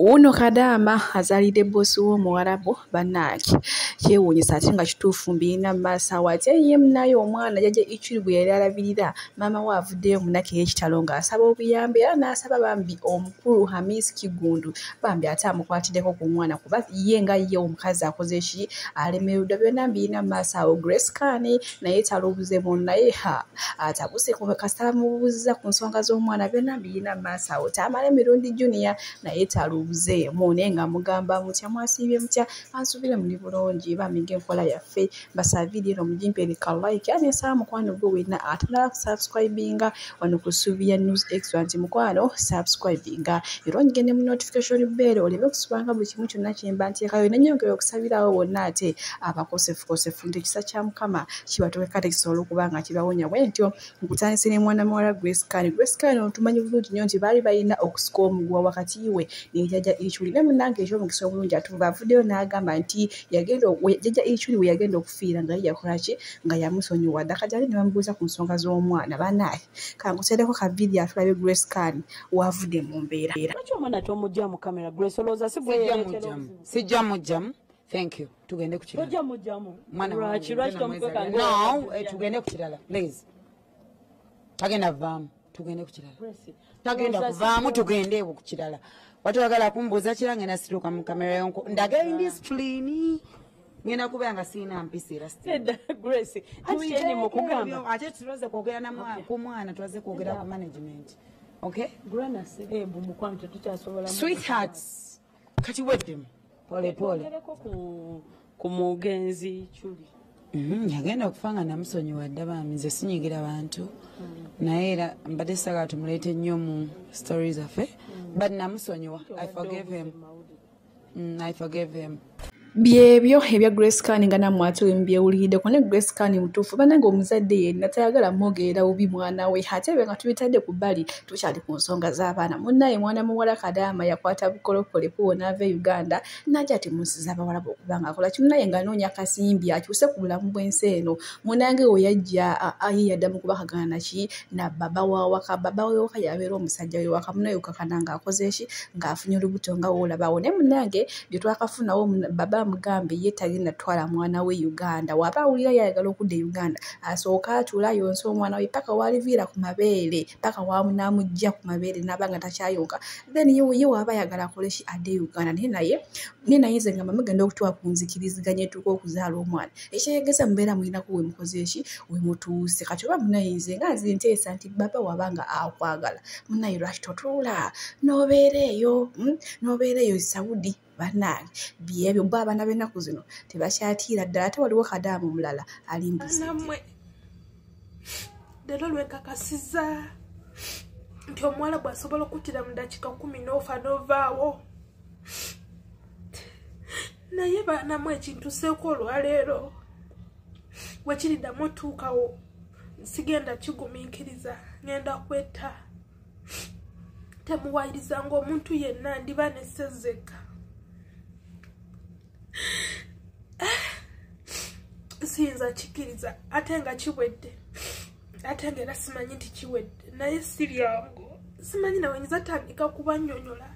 Wunno Kadama azalidde bossi w'Omuwarabu bannange kyewuunyisa ate nga kituufu mbirina maaso ate ye munaye omwana jjajja Ichuli bwe yali alabirira maama we avuddeyo munaka ey'ekitalo ng'asaba obuyambi era n'asaba bambi omukulu Hamisi Kigundu bambi ate amukwatiddeko ku mwana kuba ye nga ye omukazi akoze ki alemereddwa byonna mbirina maaso awo Grace Kani naye talubuzeemu naye atabuse kasita bamubuuziza ku nsonga z'omwana byonna mbirina maaso awo tamala emirundi Junior naye talubuzeemu naye nga mugamba mutya mwasiibye mutya ansubire muli bulungi bamiga enkola yaffe basaaviire eno mugimpeere ka like ani nsaba mukwano gwe wenna atanala kusubscribinga wano ku Subiya News Extra nti mukwano subscribinga era ongende mu notification bell oleme kusubanga buli kimu kyonna kyemba nteekayo nenyongera okusabirawo bonna ate abakosefukosefu nti ekisa kya Mukama kibatokeka tekisobola okuba nga kibawonya bwentyo nkutandise ne mwana muwala Grace Kani otumanyi bulungi nnyo nti baali balina okusika omuguwa wakati we ne jjajja Ichuli ne munnange eky'omukisa obulungi atuuba avuddeyo n'agamba nti jjajja Ichuli we yagenda okufiira nga yakola ki nga yamusonyiwa ddaka gyali ne bamubuuza ku nsonga z'omwana banaye kanguseereko ka vidiyo atulabe Grace Kani wavudde mu mbeera. Lwaki omwana tomujja mu kamera Grace olowooza si bwe sijja mujjamu. Thank you. Tugende ku kirala. Tojja mujjamu. Lwaki tomukweka no, tugende ku kirala. Please. Tagenda vaamu. Tugende ku kirala. Tagenda kuvaamu tugende ku kirala. Watu wagala kumbuuza kirange nasiruka mu kamera yonko. Ndaga indiscipline. Ngenda kubanga sina mpisi era Seda Grace. Ati mu kugamba. Ate tuloze kwogera na ku mwana tuwaze kwogera ku management. Okay? Grana se bu mukwantu tukyasobola. Sweethearts. Kati weddemu. Pole pole. Ku mugenzi Chuli. Yagenda okufanga namusonyiwa ddaba nze sinyigira abantu. Naye era mbadde saagala tumuleete nnyo mu stories zaffe. But namusonyiwa. I forgave him. Byebyo ebya Grace Kani nga namwatu mbyewuliridde ne Grace Kani mutuufu banange omuzadde yenna tayagala mwogerera bubi mwana we ate nga tubitadde ku bbali tukyali ku nsonga z'abaana munnaye mwana muwala Kadama yakwata bukolokole kuwo n'ava Uganda najja timusiza abawalabu okuba nga akola kimu naye nga anoonya kasimbi akyuse ku bulamu bw'ensi eno munange we yajja aye yaddamu kubakagana naki na baba wawaka baba wewaka yabeera omusajja wewaka munaye okakananga akoze ki ng'afunye olubuto nga woolabawo ne munange bye twakafunawo baba mugambe ye tagenda twala mwana we Uganda waba awulira yayagala okudda Uganda asooka atula yonsa omwana we paka waliviira ku mabeere paka wamunamujja ku mabeere n'abanga takyayonka then ye waba ayagala akole ki adde Uganda naye nze nga mugenda okutuwa ku nzikiriziganya etuuka okuzaala omwana ekyeyegeza mubeera mulinaku we mukoze eki we mutuuse kati oba munaye nze nga nzinteesa nti baba wabanga akwagala munaye lwaki totuula n'obeereeyo Saudi banange byebyo mba abaana b'ennaku zino tebakyatiira ddala ate waliwo Kadama omulala alimbuzi leero lwekakasiza nti omuwala bw'asobola okuttira mu dakiika 10 n'ofa n'ovaawo naye baanamu ekintu seeko olwaleero wekiriddamu otuukawo sigenda kigumiikiriza ngenda kwetta temuwayirizanga omuntu yenna ndiba nesezeka siyinza kikiriza ate nga kiwedde ate nga era simanyi nti kiwedde naye si byangu simanyi nawe nyinza tandika kubanyonyola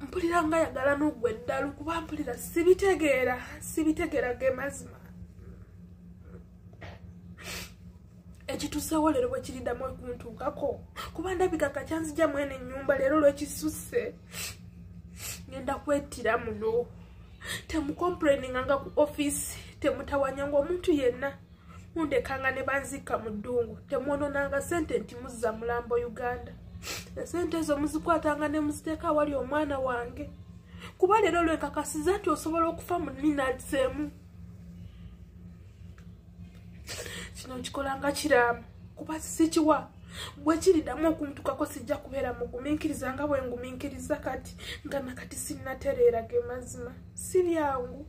mpulira nga yagala n'ogwa eddalu kuba mpulira sibitegeera ge mazima ekituseewo leero bwe kiriddamu okuntuukako kuba ndabika kakyanzija mwene ennyumba leero lwekisusse ngenda kwettira muno temukomplaininga ku office temutawanyanga omuntu yenna mundekanga ne banzika mu ddungu temwononanga sente nti muzza mulambo Uganda esente ezo muzikwatanga ne muziteeka awali omwana wange kuba leero lwekakasiza nti osobola okufa mu minutes emu kino nkikolanga kiraamu kuba sikiwa bwe kiriddamu okuntukako sijja kubeera mugumiikiriza nga bwe ngumiikiriza kati nga nakati sinnatereera ge mazima si byangu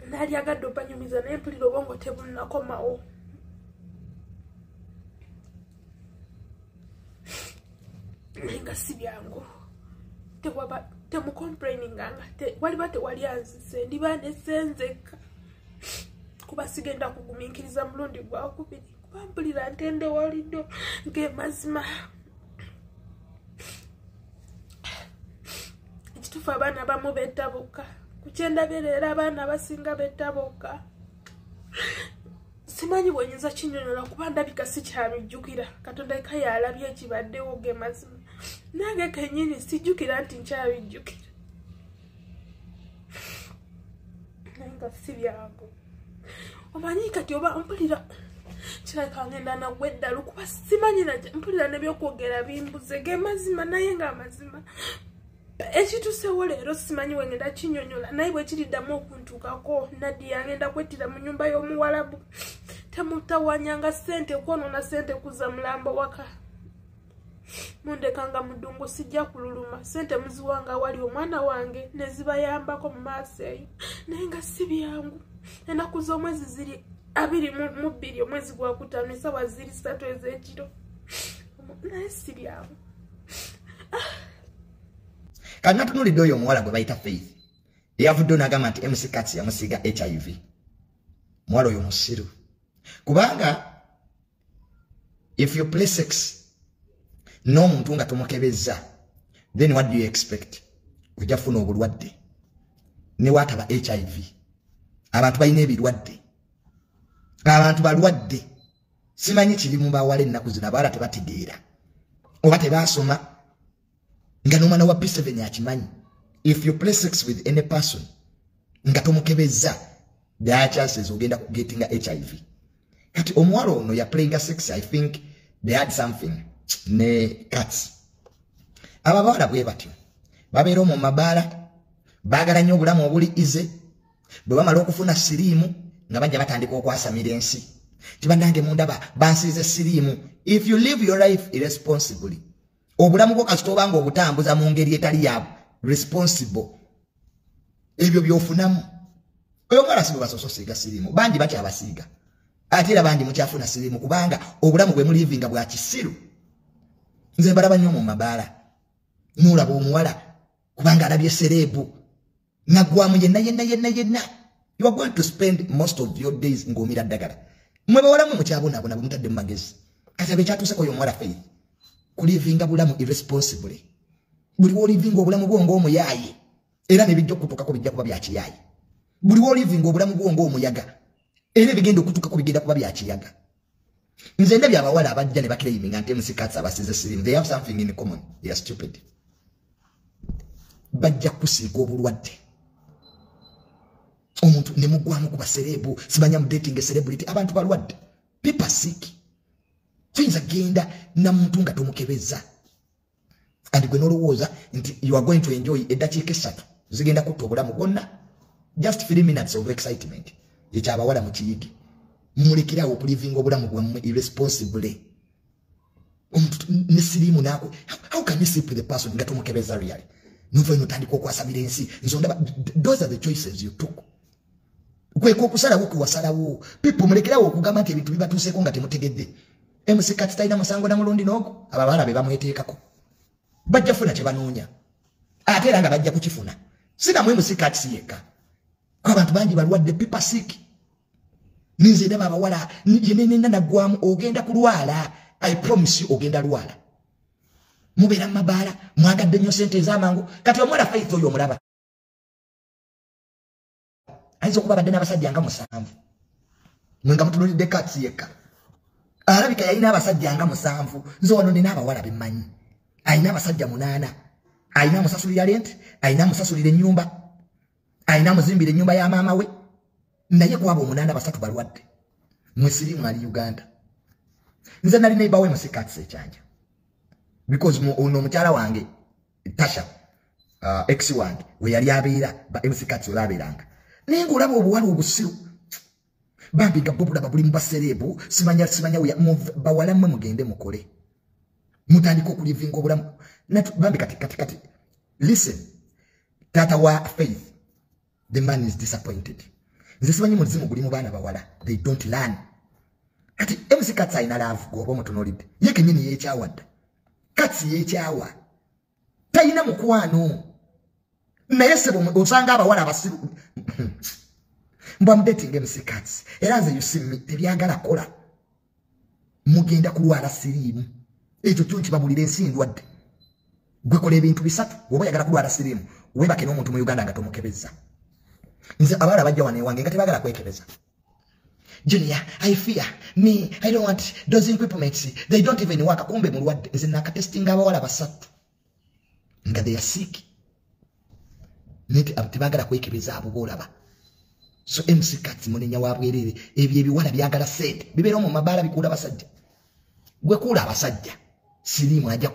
naali agadde obanyumiza naye mpulira obwongo tebunakomawo naye nga si byangu temukomplaininganga waliba tewali anzise ndiba nesenzeka kuba sigenda kugumiikiriza mulundi gwakubiri bampulira ntende walido ng'emazima ekituufu abaana abamu bettabuka ku kyendabira era abaana abasinga bettabuka simanyi bwenyinza kinyonyola kuba ndabika sikyabijjukira katonda eka yalabye ekibaddewo ng'emazima nange kennyini sijjukira nti nkyabijjukira naye nga si byangu omanyi kati oba mpulira kirabika ngenda nagwe eddalu kuba simanyi mpulira nebyokwogera bimbuze ng'emazima naye ng'amazima ekituusewo leero simanyi wengenda kinyonyola naye bwe kiriddamu okuntuukako Nadia ngenda kwettira mu nnyumba y'omuwalabu temutawanyanga ssente kwonoona ssente kuza mulambo waka mundekanga mudungu sijja kululuma ssente muziwanga wali omwana wange ne zibayambako mu maaso eyo naye nga si byangu ennaku z'omwezi ziri 22 omwezi gwa kutaano essaawa ziri 3 ez'ekiro naye si byangu kana tunulidde oyo omuwala gwe bayita Faith eyavudde n'agamba nti MC Katsi yamusiiga HIV muwala oyo musiru kubanga if you play sex n'omuntu nga tomukebezza then what do you expect ojja kufuna obulwadde ne wataba HIV abantu balina ebirwadde abantu balwadde simanyi kiri mu bawala ennaku zino abawala tebategeera oba tebasoma nga n'omwana wa P7 akimanyi if you play sex with any person nga tomukebezza there are chances ogenda kugetinga HIV kati omuwala ono ya playing sex I think they had something ne Katsi abawala bwe batyo babeera mu mabaala baagala nnyo obulamu obuli ize bwe bamala okufuna siriimu nga bajja batandika okwasamira ensi tibandange mundaba bansiize siriimu if you live your life irresponsibly obulamu bwo kasita obanga obutambuza mu ngeri etali ya responsible ebyo byofunamu oyo mwana si bwe basososiiga siriimu bangi bakyabasiiga ate era bangi mukyafuna siriimu kubanga obulamu bwe mulivinga bwa kisiru nze mbalaba nnyo mu mabaala n'olaba omuwala kubanga alabye sereebu naggwamu yenna you are going to spend most of your days ng'omira ddagala mwe bawalamu mukyabonaabona bwe mutadde mu magezi kati abe kyatuuseko oyo omuwala Faith kulivinga bulamu irresponsibly buli wolivinga obulamu bwo ng'omuyaaye era nebijja okutuukako bijja kuba byakiyaaye buli wolivinga obulamu bwo ng'omuyaga era ebigenda okutuukako bigenda kuba byakiyaga nze ndabye abawala abajja ne bakiraiminga nti MC Katsi abasize sirimu they have something in common they are stupid bajja kusiiga obulwadde omuntu ne mugwamu kuba serebu simanya mu dating celebrity abantu balwadde people sick things agenda na muntu nga tomukebeza and gwe nolowooza nti you are going to enjoy eddakiika 3 zigenda kutta obulamu bwonna just 3 minutes of excitement ekyabawala mu kiyigi mulekerawo okulivinga obulamu bwammwe irresponsibly omuntu ne siriimu naakwe how can you sleep with the person nga tomukebeza really nuva ino tandika okwasabira ensi nzondaba those are the choices you took kweko okusalawo kuwasalawo people mulekerawo okugamba nti ebintu bibatuuseeko nga temutegedde MC Katsi talina musango na mulundi n'ogo abawala be bamweteekako bajja funa kye banoonya ate era nga bajja kukifuna sinamu MC Katsi yekka abantu bangi balwadde people sick ninze ndaba abawala yenenena naggwamu ogenda kulwala I promise you ogenda lwala mubeera mu mabaala mwagadde nnyo sente ez'amangu kati omuwala Faith oyo omulaba ayinza okuba badde n'abasajja nga 7 mwe nga mutunulidde Katsi yekka alabika yalina abasajja nga 7 nze wano nina abawala bemmanyi ayina abasajja 8 ayina amusasulira rent ayina amusasulira ennyumba ayina amuzimbira ennyumba ya maama we naye kwabo 8 basatu balwadde mwesirimu ali Uganda nze nali neighbor we MC Katsi ekyanja because ono mukyala wange Tasha ex wange we yali abeera ba MC Katsi olabeeranga naye ng'olaba obuwala obusiru bambiga bobulaba buli mubaserebu simanya bawala mmwe mugende mukole mutandika okulivinga obulamu bambi kati listen tata wa Faith the man is disappointed nze simanyi muzimu guli mu baana bawala they don't learn kati MC Katsi ayina laavu gwoba omutunuulidde ye kennyini yeekyawadda Katsi yeekyawa talina mukwano naye sebo osanga abawala abasiru mbwa mudating MC Katsi era nze you see me tebyagala kola mugenda kulwala siriimu ekyo kyo kibabulira ensi ndwadde gwe kola ebintu bisatu oba yagala kulwala siriimu webake n'omuntu mu Uganda nga tomukebeza nze abala bajja wane wange nga tebagala kwekebeza Junior, I fear me. I don't want those equipments. They don't even work. Kumbe mulwadde nze nakatesting abawala basatu nga they are sick. Neti abtibagala kwekebeza abo bolaba. So MC Kati munenya wabwerere ebyo ebiwala byagala sente. Bibero mu mabala bikula basajja. Gwe kula abasajja. Sirimu ajja